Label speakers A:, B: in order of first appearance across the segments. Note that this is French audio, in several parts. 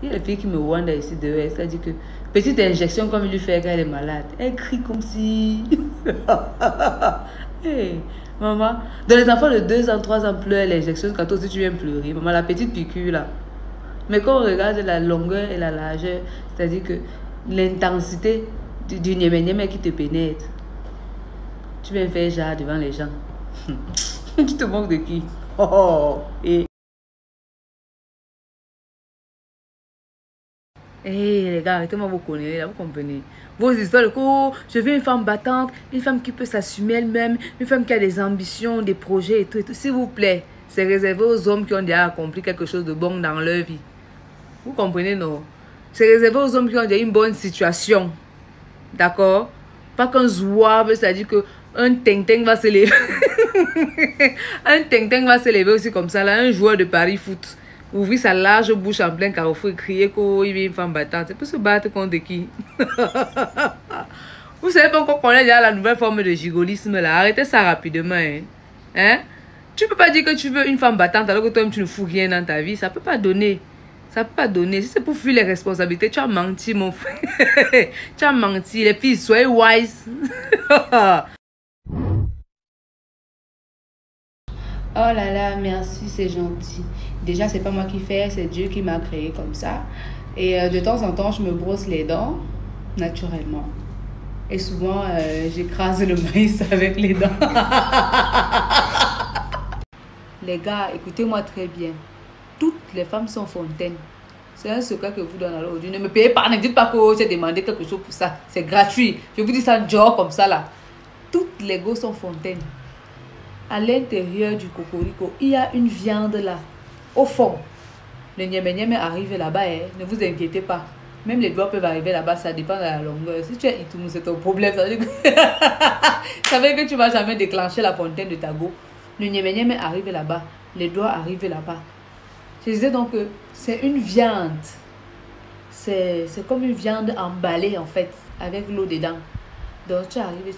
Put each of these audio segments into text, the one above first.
A: Il y a la fille qui me wanda ici dehors. Elle a dit que petite injection comme il lui fait quand elle est malade. Elle crie comme si... Hey, maman, dans les enfants de 2 ans, 3 ans pleurent l'injection, quand toi aussi tu viens pleurer. Maman, la petite piqûre là. Mais quand on regarde la longueur et la largeur, c'est-à-dire que l'intensité du niémé qui te pénètre, tu viens faire genre devant les gens. Tu te moques de qui? Et... Hey, les gars, arrêtez-moi vous connaissez, là, vous comprenez. Vos histoires de oh, je veux une femme battante, une femme qui peut s'assumer elle-même, une femme qui a des ambitions, des projets et tout. S'il vous plaît, c'est réservé aux hommes qui ont déjà accompli quelque chose de bon dans leur vie. Vous comprenez, non? C'est réservé aux hommes qui ont déjà une bonne situation. D'accord? Pas qu'un zouave, c'est-à-dire qu'un ting-ting va se lever. Un ting-ting va se lever aussi comme ça, là, un joueur de Paris foot. Ouvrir sa large bouche en plein carrefour et crier qu'il y a une femme battante. C'est pour se battre contre qui? Vous savez pas encore qu'on est déjà la nouvelle forme de gigolisme là. Arrêtez ça rapidement. Hein? Tu peux pas dire que tu veux une femme battante alors que toi-même tu ne fous rien dans ta vie. Ça peut pas donner. Ça peut pas donner. Si c'est pour fuir les responsabilités, tu as menti mon frère. Tu as menti. Les filles, soyez wise. Oh là là, merci, c'est gentil. Déjà, c'est pas moi qui fais, c'est Dieu qui m'a créé comme ça. Et de temps en temps, je me brosse les dents, naturellement. Et souvent, j'écrase le maïs avec les dents. Les gars, écoutez-moi très bien. Toutes les femmes sont fontaines. C'est un secret que vous donne à l'aujourd'hui. Ne me payez pas, ne dites pas que j'ai demandé quelque chose pour ça. C'est gratuit. Je vous dis ça genre comme ça là. Toutes les go sont fontaines. À l'intérieur du cocorico, il y a une viande là. Au fond, le niémé arrive là-bas. Ne vous inquiétez pas. Même les doigts peuvent arriver là-bas. Ça dépend de la longueur. Si tu es Itoumou, c'est ton problème. Ça veut dire que tu ne vas jamais déclencher la fontaine de ta go. Le niémé arrive là-bas. Les doigts arrivent là-bas. Je disais donc que c'est une viande. C'est comme une viande emballée en fait. Avec l'eau dedans. Donc tu arrives et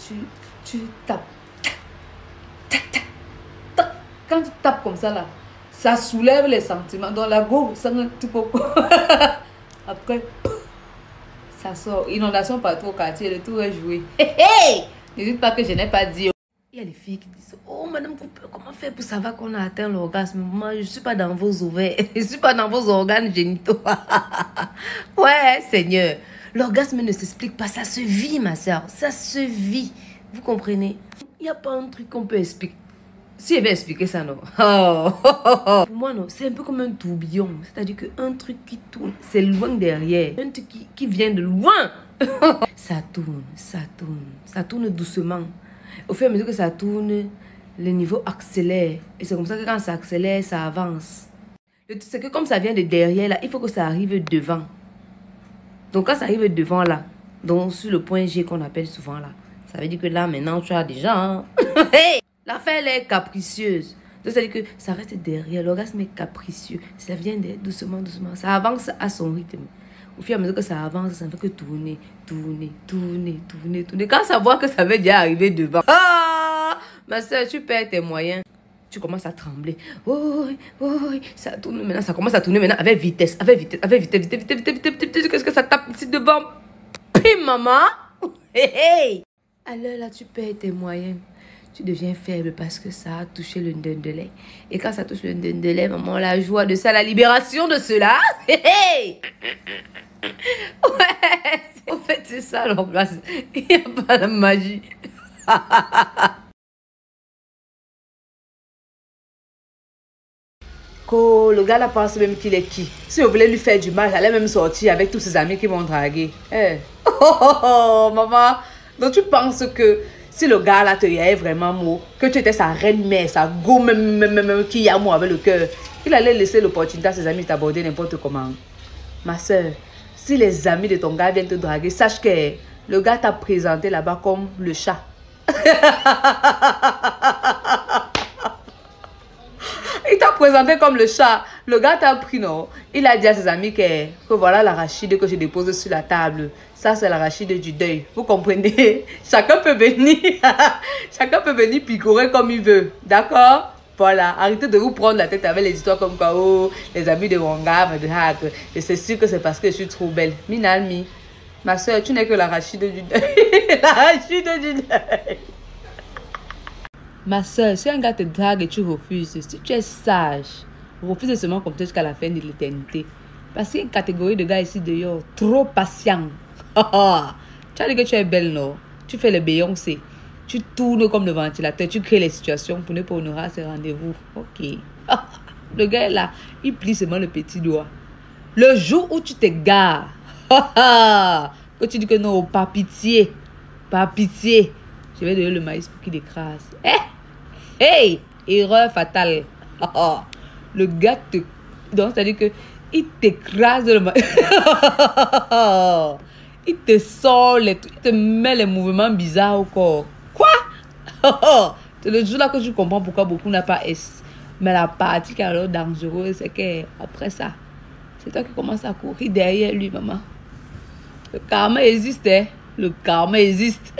A: tu tapes. Quand tu tapes comme ça là, ça soulève les sentiments. Dans la go, ça un petit peu. Après, ça sort. Inondation partout au quartier, le tout est joué. Hey! Ne dites pas que je n'ai pas dit. Il y a les filles qui disent oh madame Cooper, comment faire pour savoir qu'on a atteint l'orgasme? Moi, je ne suis pas dans vos ovaires. Je ne suis pas dans vos organes génitaux. Ouais, Seigneur. L'orgasme ne s'explique pas. Ça se vit, ma soeur. Ça se vit. Vous comprenez? Il n'y a pas un truc qu'on peut expliquer. Si je vais expliquer ça, non. Pour moi, non. C'est un peu comme un tourbillon. C'est-à-dire qu'un truc qui tourne, c'est loin derrière. Un truc qui vient de loin. Ça tourne, ça tourne. Ça tourne doucement. Au fur et à mesure que ça tourne, le niveau accélère. Et c'est comme ça que quand ça accélère, ça avance. Le truc, c'est que comme ça vient de derrière, là, il faut que ça arrive devant. Donc, quand ça arrive devant, là, donc sur le point G qu'on appelle souvent, là, ça veut dire que là, maintenant, tu as déjà... Hein? Hey! L'affaire, elle est capricieuse. C'est-à-dire que ça reste derrière. L'orgasme est capricieux. Ça vient doucement, doucement. Ça avance à son rythme. Au fur et à mesure que ça avance, ça ne fait que tourner, tourner, tourner, tourner, tourner. Quand ça voit que ça veut déjà arriver devant. Ah! Ma soeur, tu perds tes moyens. Tu commences à trembler. Oh, oh, ça tourne maintenant. Ça commence à tourner maintenant avec vitesse. Avec vitesse, avec vitesse, vitesse, vitesse, vitesse, vitesse, vitesse, vitesse. Qu'est-ce que ça tape ici devant? Pim, maman. Hey, hey. Alors là, tu perds tes moyens. Tu deviens faible parce que ça a touché le ndendele. Et quand ça touche le ndendele, maman, la joie de ça, la libération de cela. Hey, hey. Ouais, en fait, c'est ça l'orgasme. Il n'y a pas de magie. Le gars là pense même qu'il est qui. Si on voulait lui faire du mal, j'allais même sortir avec tous ses amis qui m'ont dragué. Hey. Oh, maman. Donc tu penses que si le gars là te yait vraiment mot, que tu étais sa reine-mère, sa go même qui a mot avec le cœur, il allait laisser l'opportunité à ses amis de t'aborder n'importe comment. Ma soeur, si les amis de ton gars viennent te draguer, sache que le gars t'a présenté là-bas comme le chat. Il t'a présenté comme le chat. Le gars t'a pris, non? Il a dit à ses amis que voilà l'arachide que je dépose sur la table. Ça, c'est l'arachide du deuil. Vous comprenez? Chacun peut venir. Chacun peut venir picorer comme il veut. D'accord? Voilà, arrêtez de vous prendre la tête avec les histoires comme quoi, oh, les amis de Wanga me draguent. Et c'est sûr que c'est parce que je suis trop belle. Minalmi, ma soeur, tu n'es que l'arachide du deuil. L'arachide du deuil. Ma soeur, si un gars te drague et tu refuses, si tu es sage, refuse seulement comme ça jusqu'à la fin de l'éternité. Parce qu'il y a une catégorie de gars ici dehors, trop patients. Tu as dit que tu es belle, non? Tu fais les Beyoncé. Tu tournes comme le ventilateur, tu crées les situations pour ne pas honorer ses rendez-vous. Ok. Le gars est là, il plie seulement le petit doigt. Le jour où tu t'égares, que tu dis que non, pas pitié, je vais donner le maïs pour qu'il écrase. Hey, erreur fatale. Le gars te... Donc, c'est-à-dire que il t'écrase le maïs. Il te sort les trucs, il te met les mouvements bizarres au corps. Quoi? C'est le jour là que je comprends pourquoi beaucoup n'ont pas S. Mais la partie qui est alors dangereuse, c'est qu'après ça, c'est toi qui commences à courir derrière lui, maman. Le karma existe, hein? Le karma existe.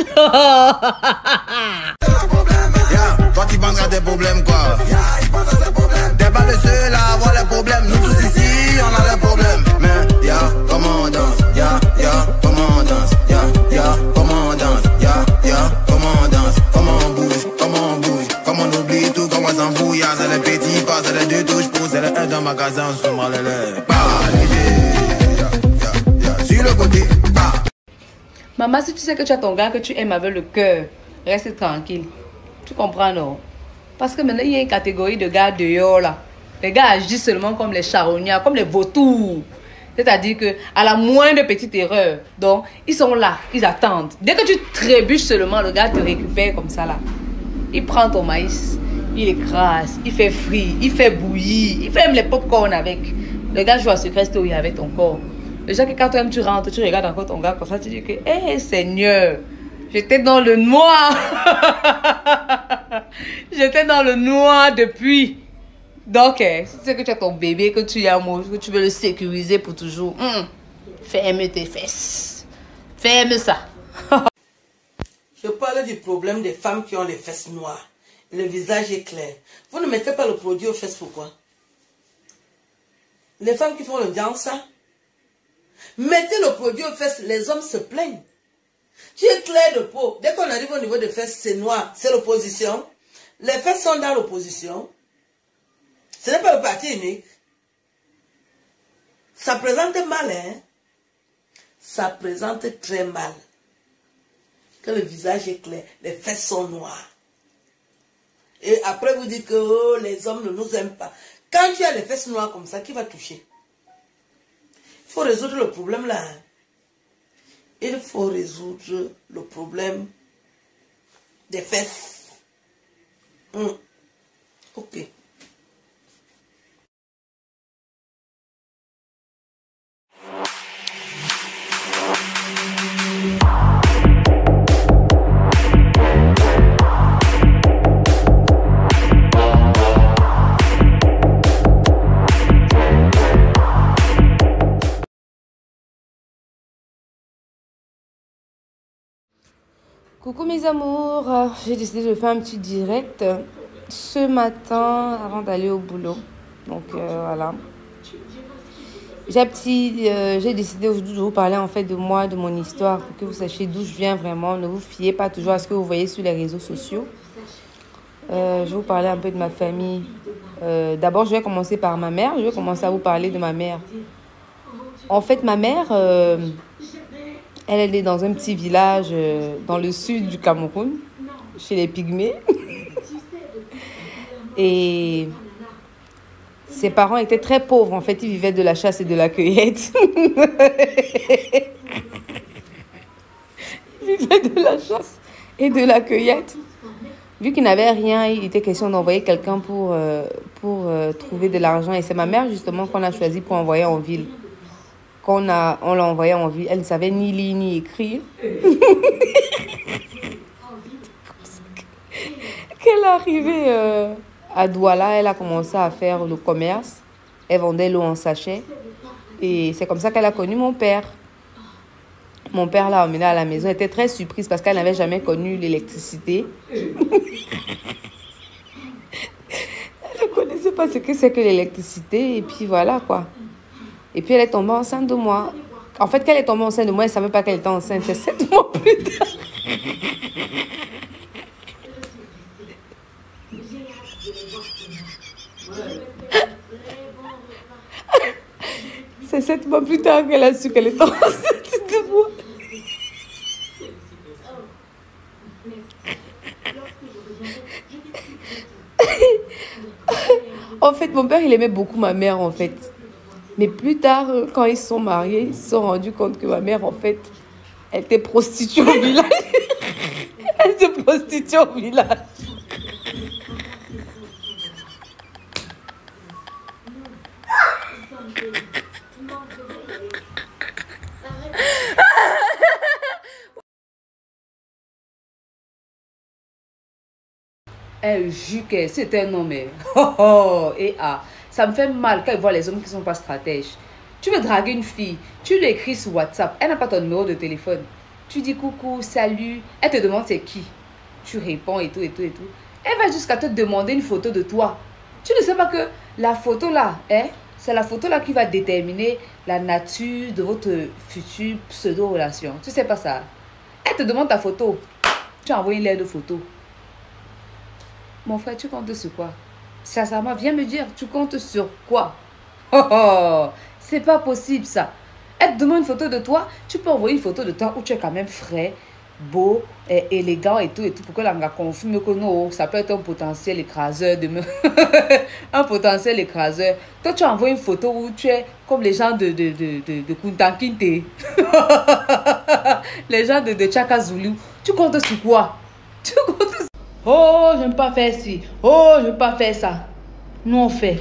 B: Toi tu penses à des problèmes, quoi. T'es pas le seul à avoir les problèmes. Nous tous ici, on a les problèmes. Mais comment on danse, comment on danse, comment on danse, comment on danse, comment on bouge, comment on oublie tout, comment on s'en fout. C'est les petits pas, c'est les deux touches pour, c'est les un dans ma casa, on se mal les sur le côté.
A: Maman, si tu sais que tu as ton gars que tu aimes avec le cœur, reste tranquille. Tu comprends, non? Parce que maintenant, il y a une catégorie de gars dehors, là. Les gars agissent seulement comme les charognards, comme les vautours. C'est-à-dire qu'à la moindre petite erreur, donc, ils sont là, ils attendent. Dès que tu trébuches seulement, le gars te récupère comme ça, là. Il prend ton maïs, il écrase, il fait frit, il fait bouillir, il fait même les pop-corn avec. Le gars joue à Secret Story avec ton corps. Déjà que quand toi-même tu rentres, tu regardes encore ton gars comme ça, tu dis que, hé, Seigneur, j'étais dans le noir. J'étais dans le noir depuis. Donc, si tu sais que tu as ton bébé, que tu l'amours, que tu veux le sécuriser pour toujours, ferme tes fesses. Ferme ça.
C: Je parle du problème des femmes qui ont les fesses noires. Le visage est clair. Vous ne mettez pas le produit aux fesses, pourquoi? Les femmes qui font le bien ça, mettez le produit aux fesses, les hommes se plaignent. Tu es clair de peau. Dès qu'on arrive au niveau des fesses, c'est noir. C'est l'opposition. Les fesses sont dans l'opposition. Ce n'est pas le parti unique. Ça présente mal, hein? Ça présente très mal. Que le visage est clair, les fesses sont noires. Et après vous dites que oh, les hommes ne nous aiment pas. Quand tu as les fesses noires comme ça, qui va toucher? Il faut résoudre le problème là. Hein? Il faut résoudre le problème des fesses. Ok.
A: Coucou mes amours, j'ai décidé de faire un petit direct ce matin avant d'aller au boulot. Donc voilà. J'ai décidé aujourd'hui de vous parler en fait de moi, de mon histoire, pour que vous sachiez d'où je viens vraiment. Ne vous fiez pas toujours à ce que vous voyez sur les réseaux sociaux. Je vais vous parler un peu de ma famille. D'abord, je vais commencer par ma mère. Je vais commencer à vous parler de ma mère. En fait, ma mère... elle est dans un petit village dans le sud du Cameroun, chez les Pygmées. Et ses parents étaient très pauvres. En fait, ils vivaient de la chasse et de la cueillette. Ils vivaient de la chasse et de la cueillette. Vu qu'ils n'avaient rien, il était question d'envoyer quelqu'un pour trouver de l'argent. Et c'est ma mère, justement, qu'on a choisi pour envoyer en ville. Quand on l'a envoyée en ville, elle ne savait ni lire ni écrire. Qu'elle est arrivée à Douala, elle a commencé à faire le commerce. Elle vendait l'eau en sachet. Et c'est comme ça qu'elle a connu mon père. Mon père l'a emmenée à la maison. Elle était très surprise parce qu'elle n'avait jamais connu l'électricité. pas ce que c'est que l'électricité. Et puis voilà quoi. Et puis elle est tombée enceinte de moi. En fait, quand elle est tombée enceinte de moi, elle ne savait pas qu'elle était enceinte. C'est 7 mois plus tard. C'est 7 mois plus tard qu'elle a su qu'elle était enceinte de moi. En fait, mon père, il aimait beaucoup ma mère, en fait. Mais plus tard, quand ils sont mariés, ils se sont rendus compte que ma mère, en fait, elle était prostituée au village. Elle se prostituait au village. Elle jure que c'était un homme. Ça me fait mal quand il voit les hommes qui ne sont pas stratèges. Tu veux draguer une fille, tu lui écris sur WhatsApp, elle n'a pas ton numéro de téléphone. Tu dis coucou, salut, elle te demande c'est qui. Tu réponds et tout, et tout, et tout. Elle va jusqu'à te demander une photo de toi. Tu ne sais pas que la photo là, c'est la photo là qui va déterminer la nature de votre future pseudo-relation. Tu sais pas ça. Elle te demande ta photo. Tu as envoyé une lettre de photo. Mon frère, tu comptes sur quoi? Sincèrement, viens me dire, tu comptes sur quoi? C'est pas possible ça. Elle te demande une photo de toi, tu peux envoyer une photo de toi où tu es quand même frais, beau, élégant et tout, pour que l'on confirme que non, ça peut être un potentiel écraseur de un potentiel écraseur. Toi, tu envoies une photo où tu es comme les gens de Kuntankinte. Les gens de Chaka Zulu. Tu comptes sur quoi? Tu comptes sur... Oh, j'aime pas faire ci. Oh, j'aime pas faire ça. Nous, on fait.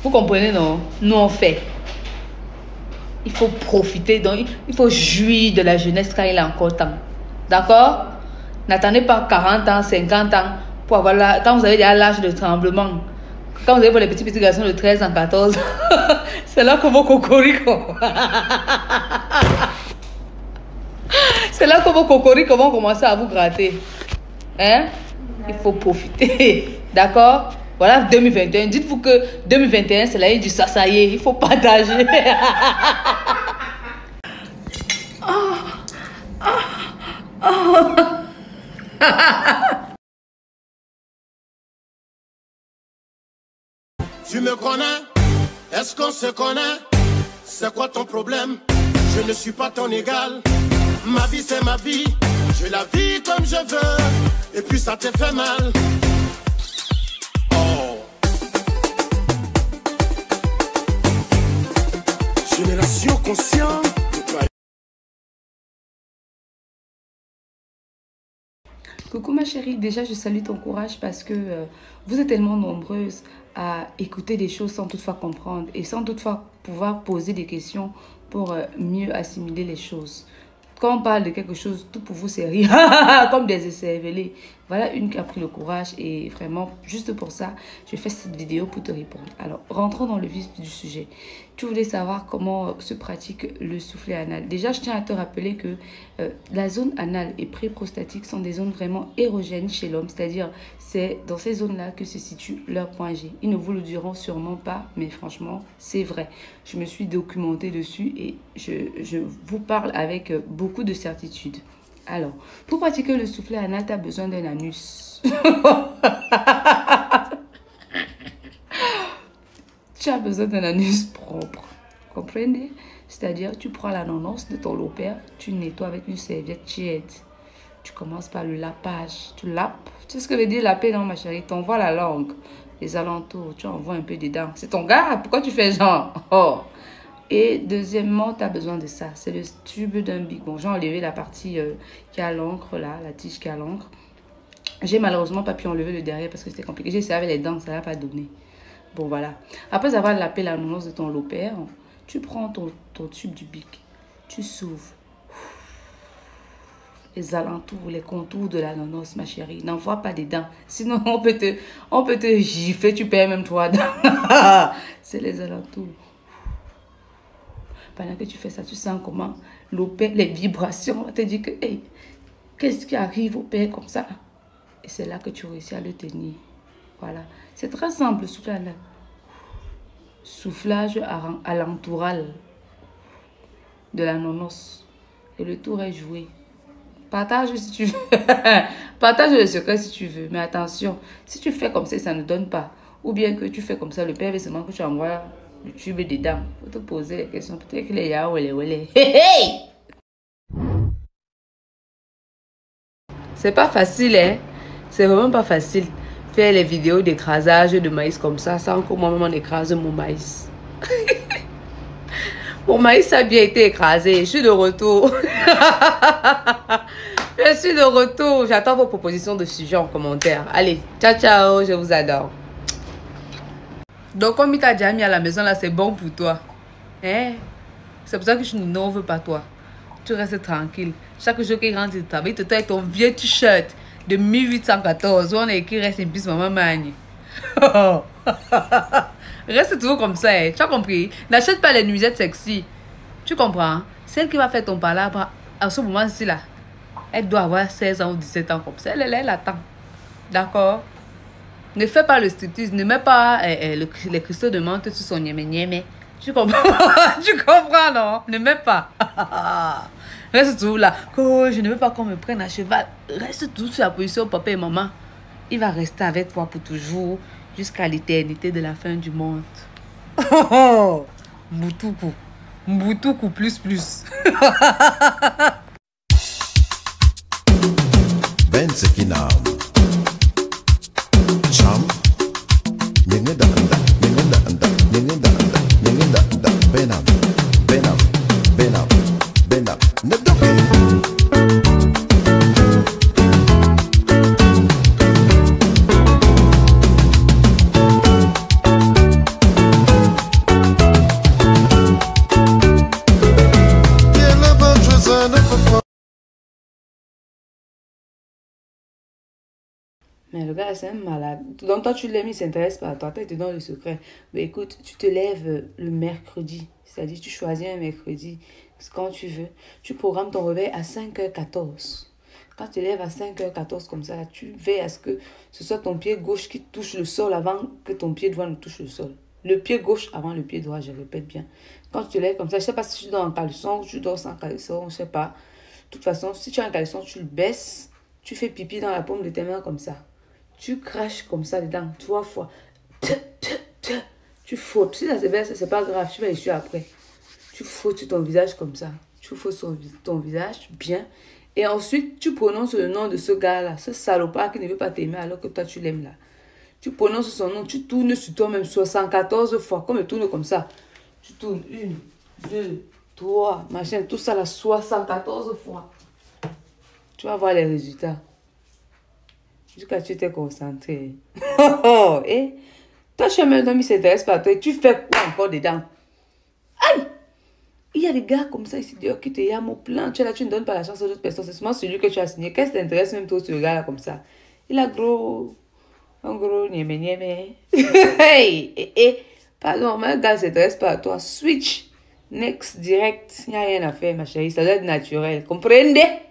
A: Vous comprenez, non? Nous, on fait. Il faut profiter, donc il faut jouir de la jeunesse quand il est encore temps. D'accord? N'attendez pas 40 ans, 50 ans pour avoir la... Quand vous avez déjà l'âge de tremblement, quand vous avez pour les petits garçons de 13 ans, 14, c'est là que vos cocoricots... c'est là que vos cocoricots vont commencer à vous gratter. Hein? Il faut profiter. D'accord? Voilà 2021. Dites-vous que 2021, c'est l'année du sasaye. Il faut partager.
D: Tu me connais? Est-ce qu'on se connaît? C'est quoi ton problème? Je ne suis pas ton égal. Ma vie, c'est ma vie. Je la vis comme je veux. Et puis ça te fait mal. Génération consciente.
A: Coucou ma chérie, déjà je salue ton courage parce que vous êtes tellement nombreuses à écouter des choses sans toutefois comprendre et sans toutefois pouvoir poser des questions pour mieux assimiler les choses. Quand on parle de quelque chose, tout pour vous c'est rire, comme des écervelés. Voilà une qui a pris le courage et vraiment, juste pour ça, je fais cette vidéo pour te répondre. Alors, rentrons dans le vif du sujet. Tu voulais savoir comment se pratique le soufflet anal. Déjà, je tiens à te rappeler que la zone anale et pré-prostatique sont des zones vraiment érogènes chez l'homme. C'est-à-dire, c'est dans ces zones-là que se situe leur point G. Ils ne vous le diront sûrement pas, mais franchement, c'est vrai. Je me suis documentée dessus et je vous parle avec beaucoup de certitude. Alors, pour pratiquer le soufflet anal, tu as besoin d'un anus. Tu as besoin d'un anus propre. Comprenez? C'est-à-dire, tu prends la nonance de ton lopère, tu nettoies avec une serviette tiède. Tu commences par le lapage. Tu lapes. Tu sais ce que veut dire laper, non, ma chérie? Tu envoies la langue, les alentours, tu envoies un peu dedans. C'est ton gars? Pourquoi tu fais genre? Oh! Et deuxièmement, tu as besoin de ça. C'est le tube d'un bic. Bon, j'ai enlevé la partie qui a l'encre là, la tige qui a l'encre. J'ai malheureusement pas pu enlever le derrière parce que c'était compliqué. J'ai essayé avec les dents, ça n'a pas donné. Bon, voilà. Après avoir lapé la nonance de ton lopère, tu prends ton tube du bic. Tu s'ouvres. Les alentours, les contours de la nonance, ma chérie. N'envoie pas des dents. Sinon, on peut te gifler. Tu perds même 3 dents. C'est les alentours. Pendant que tu fais ça, tu sens comment l'opère, les vibrations, on te dit que, hey, qu'est-ce qui arrive au père comme ça? Et c'est là que tu réussis à le tenir. Voilà. C'est très simple, le soufflage là. Soufflage à l'entourage de la nonos. Et le tour est joué. Partage si tu veux. Partage le secret si tu veux. Mais attention, si tu fais comme ça ne donne pas. Ou bien que tu fais comme ça, le père veut seulement que tu envoies le tube dedans. Il faut te poser les questions. Peut-être qu'il est là, hey! C'est pas facile, hein. C'est vraiment pas facile. Faire les vidéos d'écrasage de maïs comme ça, sans que moi-même on écrase mon maïs. Mon maïs a bien été écrasé. Je suis de retour. Je suis de retour. J'attends vos propositions de sujet en commentaire. Allez, ciao, ciao. Je vous adore. Donc, comme il t'a déjà mis à la maison, là, c'est bon pour toi. Hein? C'est pour ça que je ne veux pas toi. Tu restes tranquille. Chaque jour qu'il rentre du travail, tu te avec ton vieux t-shirt de 1814 où on a écrit reste in peace, maman Magne. Reste toujours comme ça, hein. Tu as compris? N'achète pas les nuisettes sexy. Tu comprends? Celle qui va faire ton palabre à ce moment-ci là, elle doit avoir 16 ans ou 17 ans comme ça. Elle attend. D'accord? Ne fais pas le striptease. Ne mets pas les cristaux de menthe sur son niémé. Tu comprends? Tu comprends, non? Ne mets pas. Reste toujours là. Oh, je ne veux pas qu'on me prenne à cheval. Reste toujours sur la position papa et maman. Il va rester avec toi pour toujours. Jusqu'à l'éternité de la fin du monde. Mboutoukou. Mboutoukou plus.
E: Ben Sekinam. Cham. Nyengeda anda. Benam. Nedoke.
A: Mais le gars, c'est un malade. Donc, toi, tu l'aimes, il ne s'intéresse pas à toi. Toi, il te donne le secret. Mais écoute, tu te lèves le mercredi. C'est-à-dire, tu choisis un mercredi. Quand tu veux. Tu programmes ton réveil à 5h14. Quand tu te lèves à 5h14 comme ça, tu veilles à ce que ce soit ton pied gauche qui touche le sol avant que ton pied droit ne touche le sol. Le pied gauche avant le pied droit, je répète bien. Quand tu te lèves comme ça, je ne sais pas si tu dors en caleçon ou tu dors sans caleçon, je ne sais pas. De toute façon, si tu as un caleçon, tu le baisses. Tu fais pipi dans la paume de tes mains comme ça. Tu craches comme ça dedans 3 fois. Tu frottes. Si ça se verse, c'est pas grave. Tu vas essuyer après. Tu frottes ton visage comme ça. Tu frottes ton visage bien. Et ensuite, tu prononces le nom de ce gars-là. Ce salopard qui ne veut pas t'aimer alors que toi, tu l'aimes là. Tu prononces son nom. Tu tournes sur toi-même 74 fois. Comme tu tournes comme ça. Tu tournes 1, 2, 3, machin. Tout ça là 74 fois. Tu vas voir les résultats. Jusqu'à tu t'es concentré. Et toi, je me donne, il s'intéresse pas à toi. Et tu fais quoi encore dedans? Aïe! Il y a des gars comme ça ici dehors qui te yament au plan. Tu es là, tu ne donnes pas la chance aux autres personnes. C'est seulement celui que tu as signé. Qu'est-ce qui t'intéresse même toi, ce gars-là comme ça? Il a un gros niémé. Hey! Pardon, mais un gars ne s'intéresse pas à toi. Switch. Next, direct. Il n'y a rien à faire, ma chérie. Ça doit être naturel. Comprenez?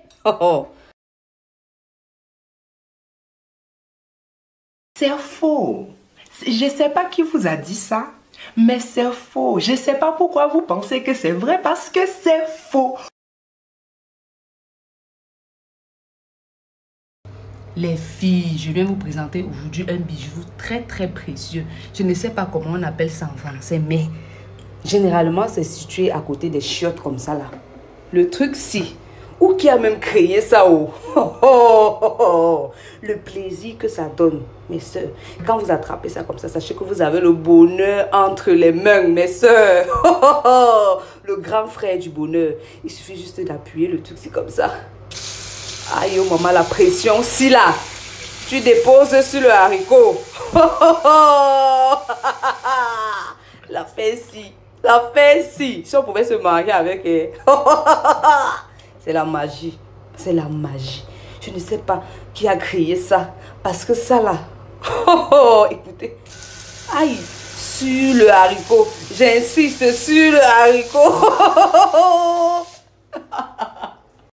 F: C'est faux. Je ne sais pas qui vous a dit ça, mais c'est faux. Je ne sais pas pourquoi vous pensez que c'est vrai, parce que c'est faux.
A: Les filles, je viens vous présenter aujourd'hui un bijou très très précieux. Je ne sais pas comment on appelle ça en français, mais généralement c'est situé à côté des chiottes comme ça là. Le truc-ci. Ou qui a même créé ça, le plaisir que ça donne, mes soeurs. Quand vous attrapez ça comme ça, sachez que vous avez le bonheur entre les mains, mes soeurs. Le grand frère du bonheur. Il suffit juste d'appuyer le truc, c'est comme ça. Aïe, oh maman, la pression, si là. Tu déposes sur le haricot. La fesse-ci. La fesse-ci. Si on pouvait se marier avec elle. C'est la magie. C'est la magie. Je ne sais pas qui a créé ça. Parce que ça là. Écoutez. Aïe. Sur le haricot. J'insiste sur le haricot.